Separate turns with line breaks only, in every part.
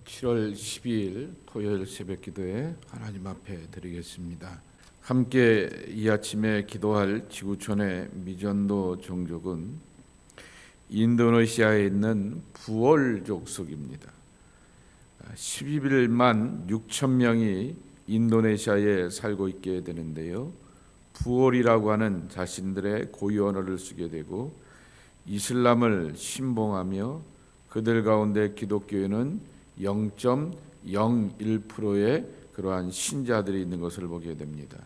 7월 12일 토요일 새벽 기도에 하나님 앞에 드리겠습니다. 함께 이 아침에 기도할 지구촌의 미전도 종족은 인도네시아에 있는 부월 족속입니다. 12일만 6천 명이 인도네시아에 살고 있게 되는데요. 부월이라고 하는 자신들의 고유 언어를 쓰게 되고 이슬람을 신봉하며 그들 가운데 기독교인은 0.01%의 그러한 신자들이 있는 것을 보게 됩니다.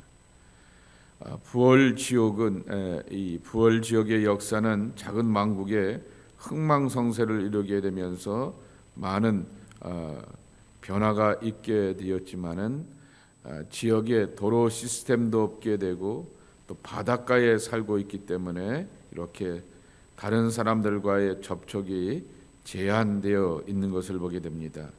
부월 지역은 이 부월 지역의 역사는 작은 왕국에 흥망성쇠를 이루게 되면서 많은 변화가 있게 되었지만은 지역에 도로 시스템도 없게 되고 또 바닷가에 살고 있기 때문에 이렇게 다른 사람들과의 접촉이 제한되어 있는 것을 보게 됩니다.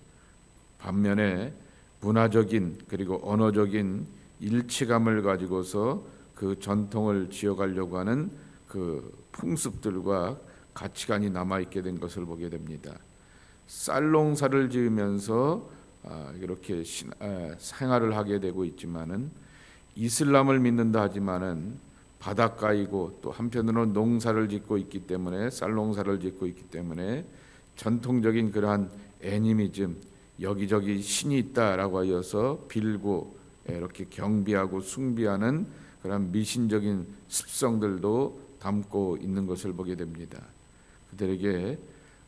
반면에 문화적인 그리고 언어적인 일치감을 가지고서 그 전통을 지어가려고 하는 그 풍습들과 가치관이 남아있게 된 것을 보게 됩니다. 쌀농사를 지으면서 이렇게 생활을 하게 되고 있지만은 이슬람을 믿는다 하지만은 바닷가이고 또 한편으로는 농사를 짓고 있기 때문에 쌀농사를 짓고 있기 때문에 전통적인 그러한 애니미즘, 여기저기 신이 있다라고 하여서 빌고 이렇게 경비하고 숭배하는 그런 미신적인 습성들도 담고 있는 것을 보게 됩니다. 그들에게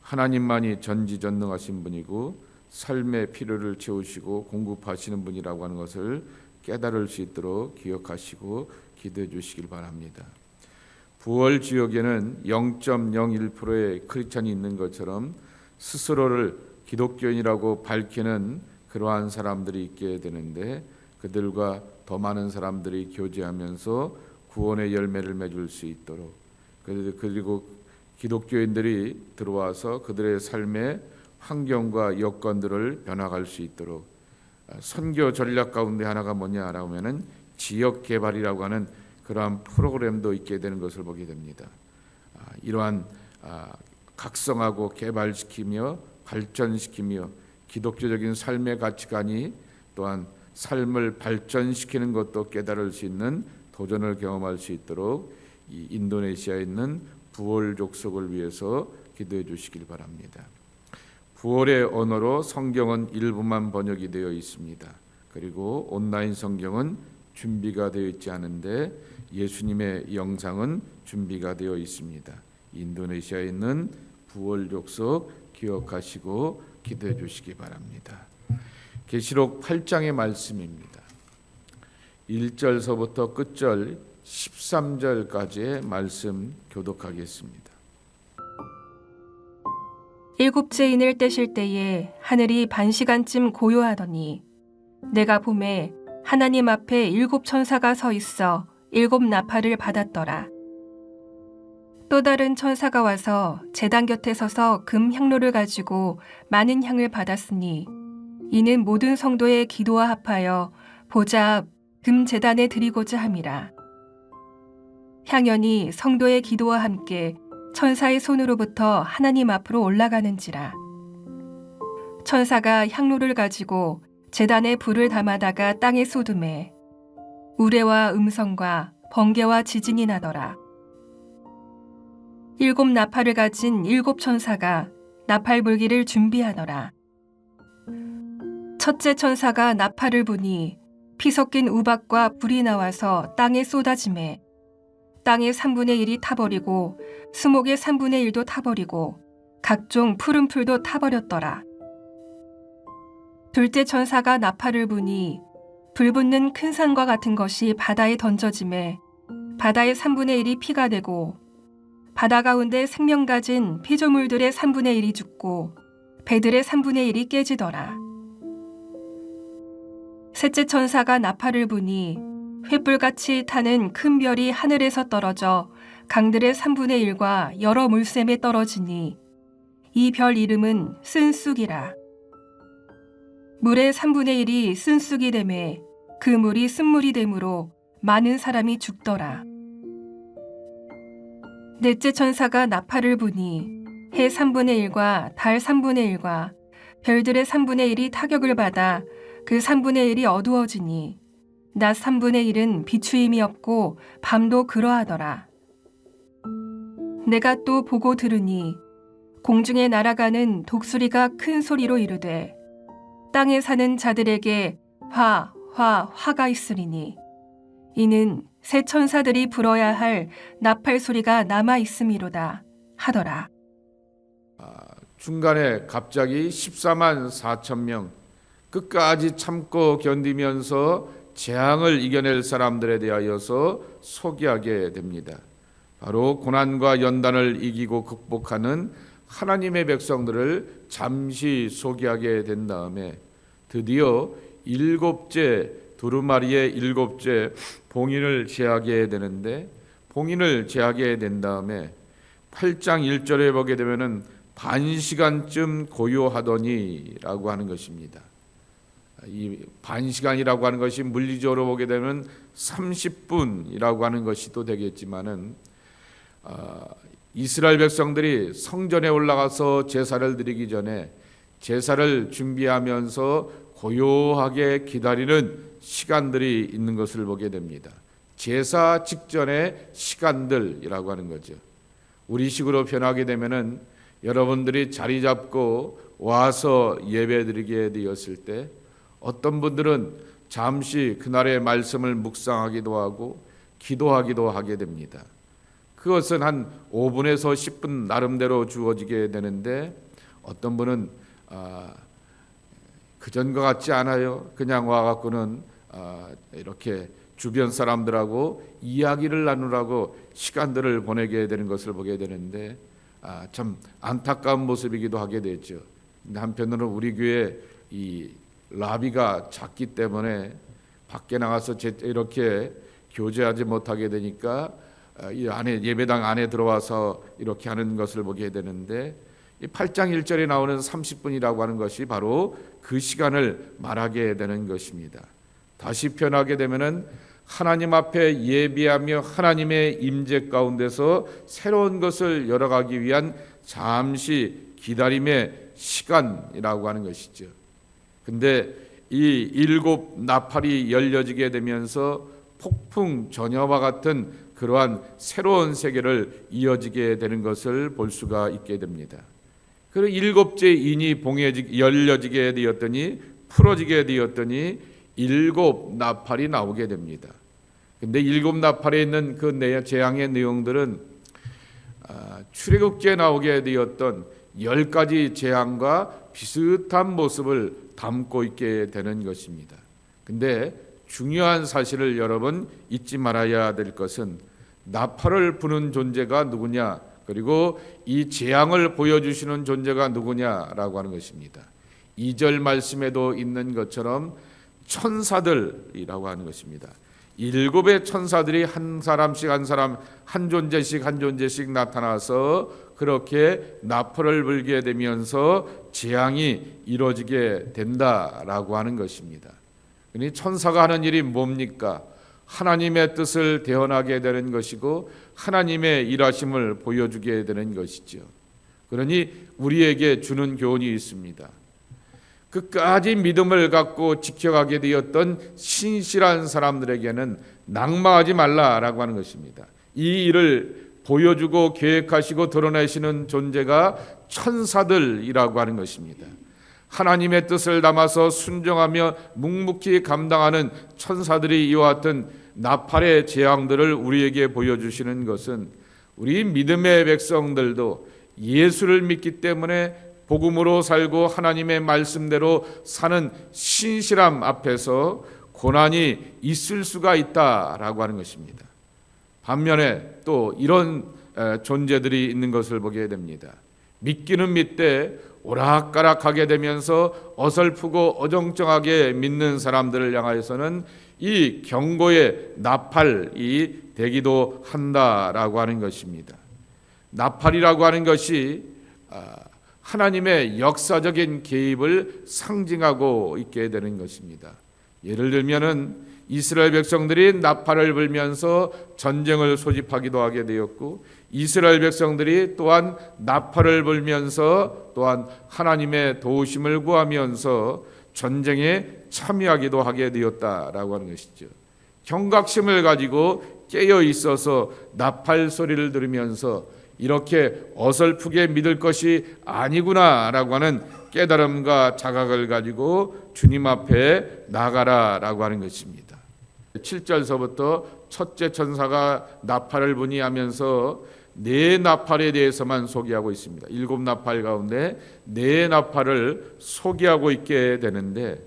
하나님만이 전지전능하신 분이고 삶의 필요를 채우시고 공급하시는 분이라고 하는 것을 깨달을 수 있도록 기억하시고 기도해 주시길 바랍니다. 부월 지역에는 0.01%의 크리스찬이 있는 것처럼 스스로를 기독교인이라고 밝히는 그러한 사람들이 있게 되는데 그들과 더 많은 사람들이 교제하면서 구원의 열매를 맺을 수 있도록 그리고 기독교인들이 들어와서 그들의 삶의 환경과 여건들을 변화할 수 있도록 선교 전략 가운데 하나가 뭐냐라고 하면은 지역 개발이라고 하는 그러한 프로그램도 있게 되는 것을 보게 됩니다. 이러한 각성하고 개발시키며 발전시키며 기독교적인 삶의 가치관이 또한 삶을 발전시키는 것도 깨달을 수 있는 도전을 경험할 수 있도록 이 인도네시아에 있는 부월 족속을 위해서 기도해 주시길 바랍니다. 부월의 언어로 성경은 일부만 번역이 되어 있습니다. 그리고 온라인 성경은 준비가 되어 있지 않은데 예수님의 영상은 준비가 되어 있습니다. 인도네시아에 있는 부월 족속 기억하시고 기도해 주시기 바랍니다. 계시록 8장의 말씀입니다. 1절서부터 끝절 13절까지의 말씀 교독하겠습니다.
일곱째 인을 떼실 때에 하늘이 반시간쯤 고요하더니 내가 보매 하나님 앞에 7 천사가 서 있어 7 나팔을 받았더라. 또 다른 천사가 와서 제단 곁에 서서 금 향로를 가지고 많은 향을 받았으니 이는 모든 성도의 기도와 합하여 보좌 앞 금 제단에 드리고자 함이라. 향연이 성도의 기도와 함께 천사의 손으로부터 하나님 앞으로 올라가는지라. 천사가 향로를 가지고 제단에 불을 담아다가 땅에 쏟음에 우레와 음성과 번개와 지진이 나더라. 7 나팔을 가진 7 천사가 나팔 불기를 준비하더라. 첫째 천사가 나팔을 부니 피 섞인 우박과 불이 나와서 땅에 쏟아지매 땅의 3분의 1이 타버리고 수목의 3분의 1도 타버리고 각종 푸른 풀도 타버렸더라. 둘째 천사가 나팔을 부니 불붙는 큰 산과 같은 것이 바다에 던져지매 바다의 3분의 1이 피가 되고 바다 가운데 생명 가진 피조물들의 3분의 1이 죽고 배들의 3분의 1이 깨지더라. 셋째 천사가 나팔을 부니 횃불같이 타는 큰 별이 하늘에서 떨어져 강들의 3분의 1과 여러 물샘에 떨어지니 이 별 이름은 쓴쑥이라. 물의 3분의 1이 쓴쑥이 되매 그 물이 쓴물이 되므로 많은 사람이 죽더라. 넷째 천사가 나팔을 부니 해 3분의 1과 달 3분의 1과 별들의 3분의 1이 타격을 받아 그 3분의 1이 어두워지니 낮 3분의 1은 비추임이 없고 밤도 그러하더라. 내가 또 보고 들으니 공중에 날아가는 독수리가 큰 소리로 이르되 땅에 사는 자들에게 화가 있으리니 이는 새 천사들이 불어야 할 나팔 소리가 남아 있음이로다 하더라.
중간에 갑자기 14만 4천 명 끝까지 참고 견디면서 재앙을 이겨낼 사람들에 대하여서 소개하게 됩니다. 바로 고난과 연단을 이기고 극복하는 하나님의 백성들을 잠시 소개하게 된 다음에 드디어 두루마리의 일곱째 봉인을 제하게 되는데, 봉인을 제하게 된 다음에 8장 1절에 보게 되면은 반시간쯤 고요하더니 라고 하는 것입니다. 이 반시간이라고 하는 것이 물리적으로 보게 되면 30분이라고 하는 것이 또 되겠지만은 이스라엘 백성들이 성전에 올라가서 제사를 드리기 전에 제사를 준비하면서 고요하게 기다리는 시간들이 있는 것을 보게 됩니다. 제사 직전의 시간들이라고 하는 거죠. 우리식으로 표현하게 되면은 여러분들이 자리 잡고 와서 예배 드리게 되었을 때 어떤 분들은 잠시 그날의 말씀을 묵상하기도 하고 기도하기도 하게 됩니다. 그것은 한 5분에서 10분 나름대로 주어지게 되는데, 어떤 분은 그전과 같지 않아요. 그냥 와갖고는 이렇게 주변 사람들하고 이야기를 나누라고 시간들을 보내게 되는 것을 보게 되는데 참 안타까운 모습이기도 하게 되죠. 근데 한편으로는 우리 교회 이 라비가 작기 때문에 밖에 나가서 이렇게 교제하지 못하게 되니까 이 안에 예배당 안에 들어와서 이렇게 하는 것을 보게 되는데, 이 8장 1절에 나오는 30분이라고 하는 것이 바로 그 시간을 말하게 되는 것입니다. 다시 표현하게 되면은 하나님 앞에 예비하며 하나님의 임재 가운데서 새로운 것을 열어가기 위한 잠시 기다림의 시간이라고 하는 것이죠. 근데 이 일곱 나팔이 열려지게 되면서 폭풍 전야와 같은 그러한 새로운 세계를 이어지게 되는 것을 볼 수가 있게 됩니다. 그리고 일곱째 인이 열려지게 되었더니 풀어지게 되었더니 일곱 나팔이 나오게 됩니다. 근데 일곱 나팔에 있는 그 재앙의 내용들은 출애굽기에 나오게 되었던 10가지 재앙과 비슷한 모습을 담고 있게 되는 것입니다. 근데 중요한 사실을 여러분 잊지 말아야 될 것은 나팔을 부는 존재가 누구냐, 그리고 이 재앙을 보여주시는 존재가 누구냐라고 하는 것입니다. 2절 말씀에도 있는 것처럼 천사들이라고 하는 것입니다. 7의 천사들이 한 사람씩 한 존재씩 나타나서 그렇게 나팔을 불게 되면서 재앙이 이루어지게 된다라고 하는 것입니다. 그러니 천사가 하는 일이 뭡니까? 하나님의 뜻을 대언하게 되는 것이고 하나님의 일하심을 보여주게 되는 것이죠. 그러니 우리에게 주는 교훈이 있습니다. 끝까지 믿음을 갖고 지켜가게 되었던 신실한 사람들에게는 낙마하지 말라라고 하는 것입니다. 이 일을 보여주고 계획하시고 드러내시는 존재가 천사들이라고 하는 것입니다. 하나님의 뜻을 담아서 순종하며 묵묵히 감당하는 천사들이 이와 같은 나팔의 재앙들을 우리에게 보여주시는 것은 우리 믿음의 백성들도 예수를 믿기 때문에 복음으로 살고 하나님의 말씀대로 사는 신실함 앞에서 고난이 있을 수가 있다라고 하는 것입니다. 반면에 또 이런 존재들이 있는 것을 보게 됩니다. 믿기는 믿되 오락가락하게 되면서 어설프고 어정쩡하게 믿는 사람들을 향하여서는 이 경고의 나팔이 되기도 한다라고 하는 것입니다. 나팔이라고 하는 것이 하나님의 역사적인 개입을 상징하고 있게 되는 것입니다. 예를 들면은 이스라엘 백성들이 나팔을 불면서 전쟁을 소집하기도 하게 되었고, 이스라엘 백성들이 또한 나팔을 불면서 또한 하나님의 도우심을 구하면서 전쟁에 참여하기도 하게 되었다라고 하는 것이죠. 경각심을 가지고 깨어 있어서 나팔 소리를 들으면서 이렇게 어설프게 믿을 것이 아니구나라고 하는 깨달음과 자각을 가지고 주님 앞에 나가라라고 하는 것입니다. 7절서부터 첫째 천사가 나팔을 부니 하면서 네 나팔에 대해서만 소개하고 있습니다. 7 나팔 가운데 네 나팔을 소개하고 있게 되는데,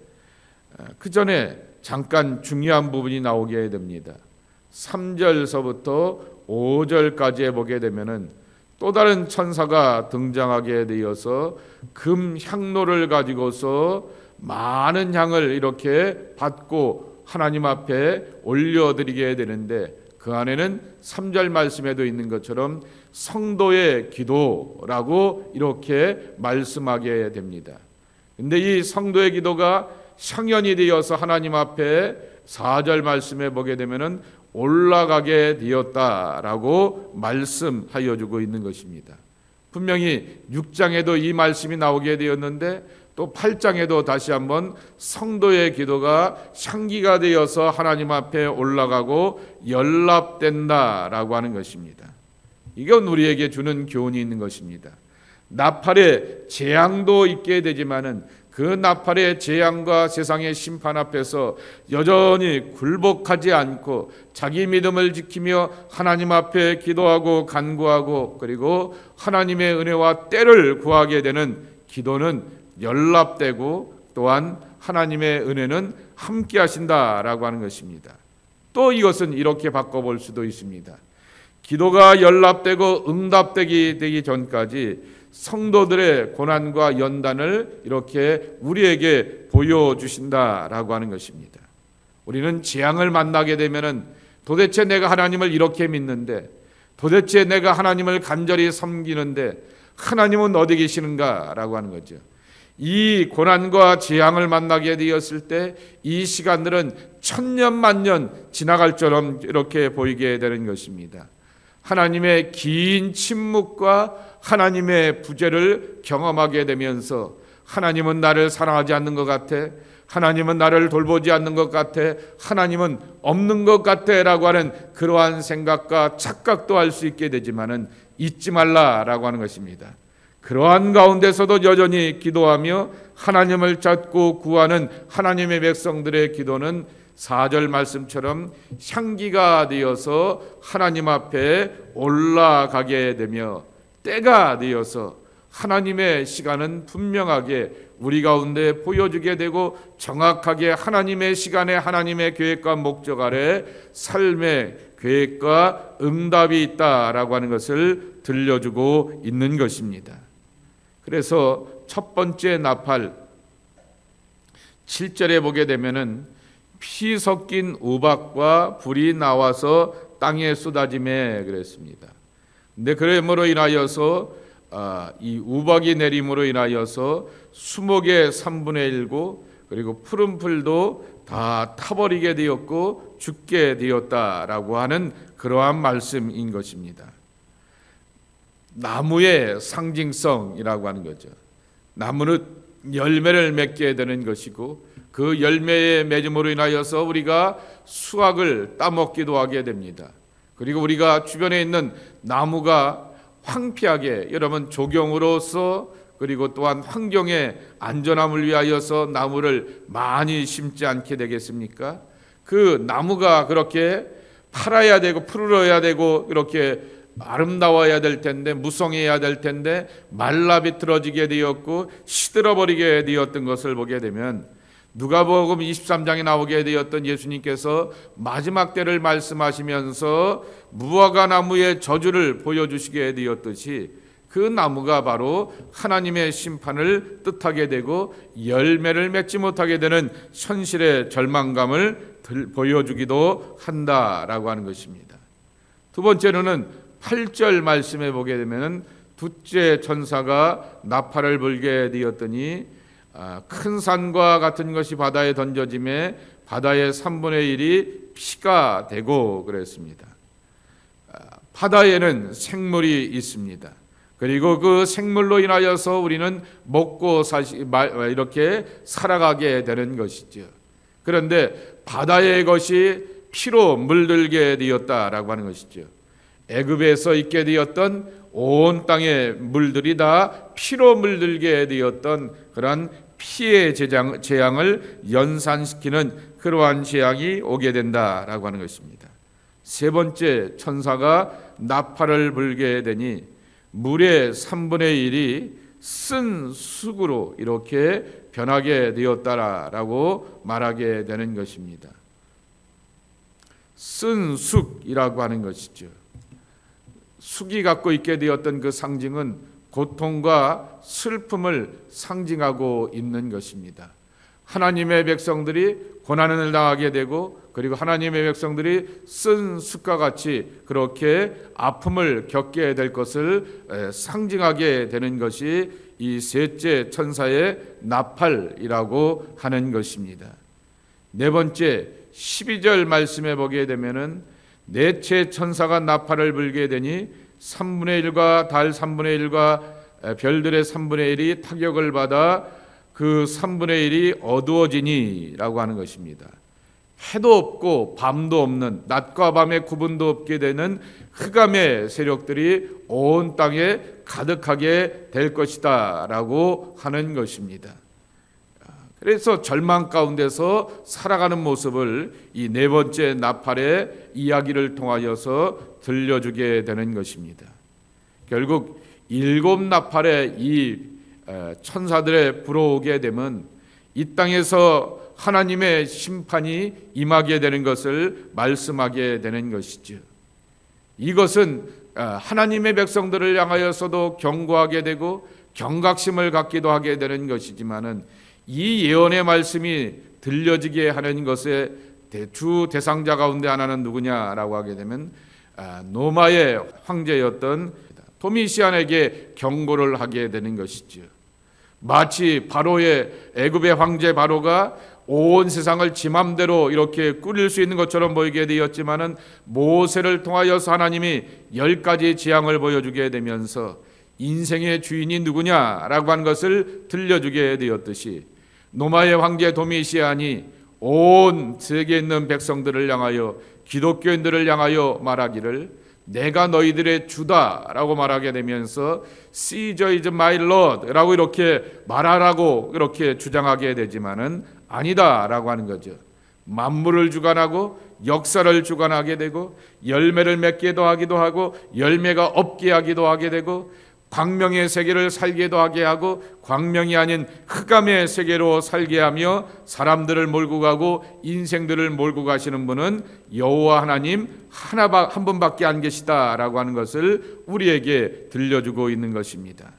그 전에 잠깐 중요한 부분이 나오게 됩니다. 3절서부터 5절까지에 보게 되면은 또 다른 천사가 등장하게 되어서 금 향로를 가지고서 많은 향을 이렇게 받고 하나님 앞에 올려드리게 되는데, 그 안에는 3절 말씀에도 있는 것처럼 성도의 기도라고 이렇게 말씀하게 됩니다. 근데 이 성도의 기도가 향연이 되어서 하나님 앞에 4절 말씀에 보게 되면은 올라가게 되었다라고 말씀하여 주고 있는 것입니다. 분명히 6장에도 이 말씀이 나오게 되었는데, 또 8장에도 다시 한번 성도의 기도가 향기가 되어서 하나님 앞에 올라가고 연락된다라고 하는 것입니다. 이건 우리에게 주는 교훈이 있는 것입니다. 나팔의 재앙도 있게 되지만은 그 나팔의 재앙과 세상의 심판 앞에서 여전히 굴복하지 않고 자기 믿음을 지키며 하나님 앞에 기도하고 간구하고, 그리고 하나님의 은혜와 때를 구하게 되는 기도는 연락되고, 또한 하나님의 은혜는 함께 하신다라고 하는 것입니다. 또 이것은 이렇게 바꿔볼 수도 있습니다. 기도가 연락되고 응답되기 전까지 성도들의 고난과 연단을 이렇게 우리에게 보여주신다라고 하는 것입니다. 우리는 재앙을 만나게 되면은 도대체 내가 하나님을 이렇게 믿는데, 도대체 내가 하나님을 간절히 섬기는데 하나님은 어디 계시는가라고 하는 거죠. 이 고난과 재앙을 만나게 되었을 때 이 시간들은 천년 만년 지나갈 처럼 이렇게 보이게 되는 것입니다. 하나님의 긴 침묵과 하나님의 부재를 경험하게 되면서 하나님은 나를 사랑하지 않는 것 같아, 하나님은 나를 돌보지 않는 것 같아, 하나님은 없는 것 같아 라고 하는 그러한 생각과 착각도 할 수 있게 되지만은 잊지 말라라고 하는 것입니다. 그러한 가운데서도 여전히 기도하며 하나님을 찾고 구하는 하나님의 백성들의 기도는 4절 말씀처럼 향기가 되어서 하나님 앞에 올라가게 되며, 때가 되어서 하나님의 시간은 분명하게 우리 가운데 보여주게 되고, 정확하게 하나님의 시간에 하나님의 계획과 목적 아래 삶의 계획과 응답이 있다라고 하는 것을 들려주고 있는 것입니다. 그래서 첫 번째 나팔 7절에 보게 되면은 피 섞인 우박과 불이 나와서 땅에 쏟아짐에 그랬습니다. 근데 그러므로 인하여서 이 우박이 내림으로 인하여서 수목의 3분의 1, 그리고 푸른 풀도 다 타버리게 되었고 죽게 되었다라고 하는 그러한 말씀인 것입니다. 나무의 상징성이라고 하는 거죠. 나무는 열매를 맺게 되는 것이고, 그 열매의 맺음으로 인하여서 우리가 수확을 따먹기도 하게 됩니다. 그리고 우리가 주변에 있는 나무가 황폐하게, 여러분 조경으로서, 그리고 또한 환경의 안전함을 위하여서 나무를 많이 심지 않게 되겠습니까? 그 나무가 그렇게 팔아야 되고 푸르러야 되고 이렇게 아름다워야 될 텐데, 무성해야 될 텐데 말라 비틀어지게 되었고 시들어버리게 되었던 것을 보게 되면, 누가복음 23장에 나오게 되었던 예수님께서 마지막 때를 말씀하시면서 무화과 나무의 저주를 보여주시게 되었듯이, 그 나무가 바로 하나님의 심판을 뜻하게 되고 열매를 맺지 못하게 되는 현실의 절망감을 보여주기도 한다라고 하는 것입니다. 두 번째로는 8절 말씀에 보게 되면 둘째 천사가 나팔을 불게 되었더니 큰 산과 같은 것이 바다에 던져짐에 바다의 3분의 1이 피가 되고 그랬습니다. 바다에는 생물이 있습니다. 그리고 그 생물로 인하여서 우리는 먹고 이렇게 살아가게 되는 것이죠. 그런데 바다의 것이 피로 물들게 되었다라고 하는 것이죠. 애굽에서 있게 되었던 온 땅의 물들이 다 피로 물들게 되었던 그러한 피의 재앙을 연산시키는 그러한 재앙이 오게 된다라고 하는 것입니다. 세 번째, 천사가 나팔을 불게 되니 물의 3분의 1이 쓴 쑥으로 이렇게 변하게 되었다라고 말하게 되는 것입니다. 쓴 쑥이라고 하는 것이죠. 쑥이 갖고 있게 되었던 그 상징은 고통과 슬픔을 상징하고 있는 것입니다. 하나님의 백성들이 고난을 당하게 되고 그리고 하나님의 백성들이 쓴 쑥과 같이 그렇게 아픔을 겪게 될 것을 상징하게 되는 것이 이 셋째 천사의 나팔이라고 하는 것입니다. 네 번째 12절 말씀에 보게 되면은 넷째 천사가 나팔을 불게 되니 3분의 1과 달 3분의 1과 별들의 3분의 1이 타격을 받아 그 3분의 1이 어두워지니 라고 하는 것입니다. 해도 없고 밤도 없는, 낮과 밤의 구분도 없게 되는 흑암의 세력들이 온 땅에 가득하게 될 것이다 라고 하는 것입니다. 그래서 절망 가운데서 살아가는 모습을 이 네 번째 나팔의 이야기를 통하여서 들려주게 되는 것입니다. 결국 일곱 나팔의 이 천사들에 불어오게 되면 이 땅에서 하나님의 심판이 임하게 되는 것을 말씀하게 되는 것이죠. 이것은 하나님의 백성들을 향하여서도 경고하게 되고 경각심을 갖기도 하게 되는 것이지만은 이 예언의 말씀이 들려지게 하는 것의 주 대상자 가운데 하나는 누구냐라고 하게 되면 노마의 황제였던 도미시안에게 경고를 하게 되는 것이죠. 마치 바로의 애굽의 황제 바로가 온 세상을 지 맘대로 이렇게 꾸릴 수 있는 것처럼 보이게 되었지만은 모세를 통하여서 하나님이 10가지 재앙을 보여주게 되면서 인생의 주인이 누구냐라고 하는 것을 들려주게 되었듯이 노마의 황제 도미시안이 온 세계에 있는 백성들을 향하여 기독교인들을 향하여 말하기를 내가 너희들의 주다라고 말하게 되면서 Caesar is my Lord 라고 이렇게 말하라고 이렇게 주장하게 되지만은 아니다라고 하는 거죠. 만물을 주관하고 역사를 주관하게 되고 열매를 맺게도 하기도 하고 열매가 없게 하기도 하게 되고 광명의 세계를 살게도 하게 하고 광명이 아닌 흑암의 세계로 살게 하며 사람들을 몰고 가고 인생들을 몰고 가시는 분은 여호와 하나님 한 분밖에 안 계시다라고 하는 것을 우리에게 들려주고 있는 것입니다.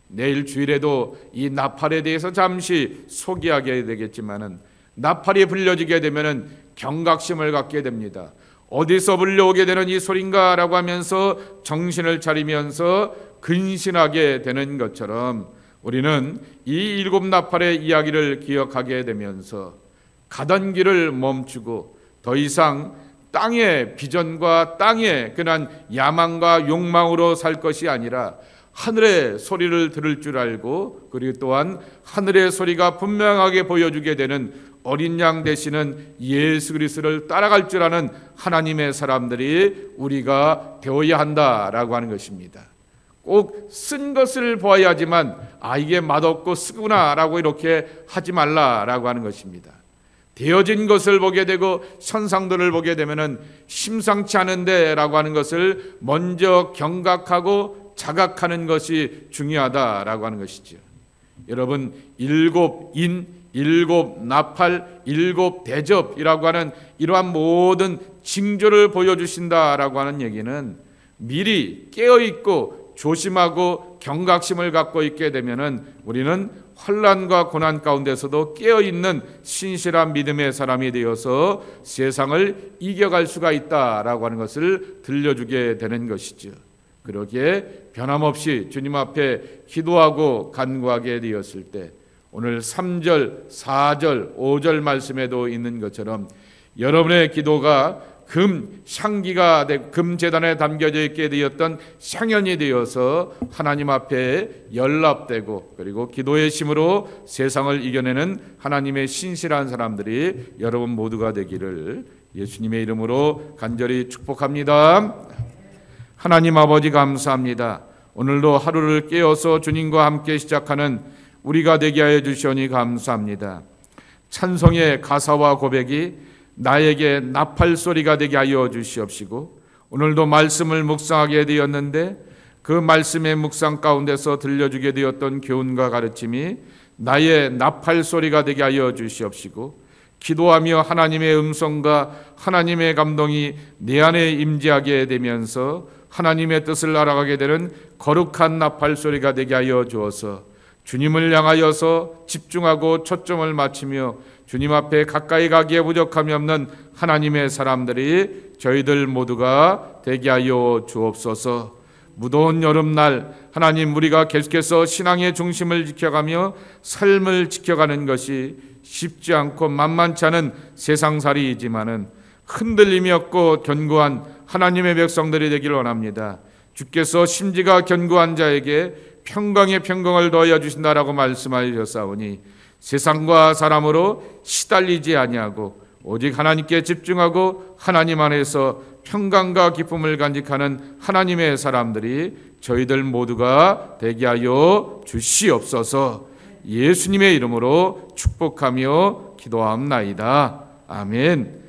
내일 주일에도 이 나팔에 대해서 잠시 소개하게 되겠지만은 나팔이 불려지게 되면은 경각심을 갖게 됩니다. 어디서 불려오게 되는 이 소린가라고 하면서 정신을 차리면서 근신하게 되는 것처럼 우리는 이 일곱 나팔의 이야기를 기억하게 되면서 가던 길을 멈추고 더 이상 땅의 비전과 땅의 그런 야망과 욕망으로 살 것이 아니라 하늘의 소리를 들을 줄 알고 그리고 또한 하늘의 소리가 분명하게 보여주게 되는 어린 양 되시는 예수 그리스도를 따라갈 줄 아는 하나님의 사람들이 우리가 되어야 한다라고 하는 것입니다. 꼭 쓴 것을 보아야 하지만 이게 맛없고 쓰구나라고 이렇게 하지 말라라고 하는 것입니다. 되어진 것을 보게 되고 현상들을 보게 되면은 심상치 않은데라고 하는 것을 먼저 경각하고 자각하는 것이 중요하다라고 하는 것이죠. 여러분 일곱 인, 일곱 나팔, 일곱 대접이라고 하는 이러한 모든 징조를 보여주신다라고 하는 얘기는 미리 깨어있고 조심하고 경각심을 갖고 있게 되면은 우리는 환난과 고난 가운데서도 깨어있는 신실한 믿음의 사람이 되어서 세상을 이겨갈 수가 있다라고 하는 것을 들려주게 되는 것이죠. 그러기에 변함없이 주님 앞에 기도하고 간구하게 되었을 때 오늘 3절, 4절, 5절 말씀에도 있는 것처럼 여러분의 기도가 향기가 되고 금제단에 담겨져 있게 되었던 향연이 되어서 하나님 앞에 연락되고, 그리고 기도의 힘으로 세상을 이겨내는 하나님의 신실한 사람들이 여러분 모두가 되기를 예수님의 이름으로 간절히 축복합니다. 하나님 아버지 감사합니다. 오늘도 하루를 깨어서 주님과 함께 시작하는 우리가 되게 하여 주시오니 감사합니다. 찬송의 가사와 고백이 나에게 나팔 소리가 되게 하여 주시옵시고, 오늘도 말씀을 묵상하게 되었는데 그 말씀의 묵상 가운데서 들려주게 되었던 교훈과 가르침이 나의 나팔 소리가 되게 하여 주시옵시고, 기도하며 하나님의 음성과 하나님의 감동이 내 안에 임재하게 되면서 하나님의 뜻을 알아가게 되는 거룩한 나팔 소리가 되게 하여 주어서 주님을 향하여서 집중하고 초점을 맞추며 주님 앞에 가까이 가기에 부족함이 없는 하나님의 사람들이 저희들 모두가 되게 하여 주옵소서. 무더운 여름날 하나님, 우리가 계속해서 신앙의 중심을 지켜가며 삶을 지켜가는 것이 쉽지 않고 만만치 않은 세상살이이지만은 흔들림이 없고 견고한 하나님의 백성들이 되기를 원합니다. 주께서 심지가 견고한 자에게 평강의 평강을 더하여 주신다라고 말씀하셨사오니 세상과 사람으로 시달리지 아니하고 오직 하나님께 집중하고 하나님 안에서 평강과 기쁨을 간직하는 하나님의 사람들이 저희들 모두가 되게 하여 주시옵소서. 예수님의 이름으로 축복하며 기도합나이다. 아멘.